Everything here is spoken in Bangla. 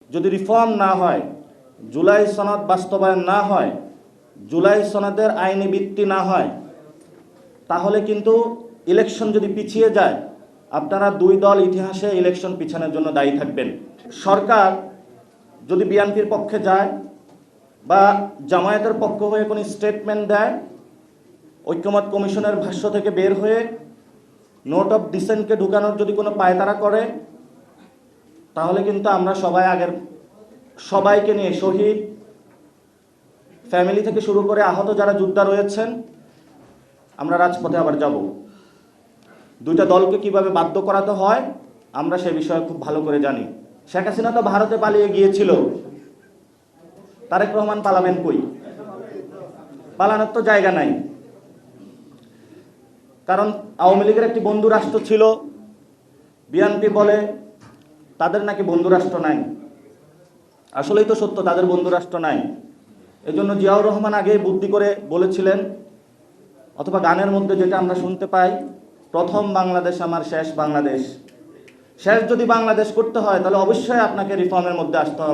যদি রিফর্ম না হয়, জুলাই সনদ বাস্তবায়ন না হয়, জুলাই সনদের আইনি ভিত্তি না হয়, তাহলে কিন্তু ইলেকশন যদি পিছিয়ে যায়, আপনারা দুই দল ইতিহাসে ইলেকশন পিছানোর জন্য দায়ী থাকবেন। সরকার যদি বিএনপির পক্ষে যায় বা জামায়াতের পক্ষ হয়ে কোনো স্টেটমেন্ট দেয়, ঐক্যমত কমিশনের ভাষ্য থেকে বের হয়ে নোট অফ ডিসেন্টকে ঢুকানোর যদি কোনো পায়তারা করে, তাহলে কিন্তু আমরা সবাইকে নিয়ে শহীদ ফ্যামিলি থেকে শুরু করে আহত যারা যোদ্ধা রয়েছেন, আমরা রাজপথে আবার যাব। দুইটা দলকে কিভাবে বাধ্য করাতে হয় আমরা সে বিষয়ে খুব ভালো করে জানি। শেখ হাসিনা তো ভারতে পালিয়ে গিয়েছিল, তারেক রহমান পালাবেন কই? পালানোর তো জায়গা নাই, কারণ আওয়ামী লীগের একটি বন্ধু রাষ্ট্র ছিল। বিএনপি বলে তাদের নাকি বন্ধু রাষ্ট্র নাই। আসলেই তো সত্য, তাদের বন্ধু রাষ্ট্র নাই। এজন্য জিয়াউর রহমান আগেই বুদ্ধি করে বলেছিলেন, অথবা গানের মধ্যে যেটা আমরা শুনতে পাই, প্রথম বাংলাদেশ আমার শেষ বাংলাদেশ। শেষ যদি বাংলাদেশ করতে হয় তাহলে অবশ্যই আপনাকে রিফর্মের মধ্যে আসতে হবে।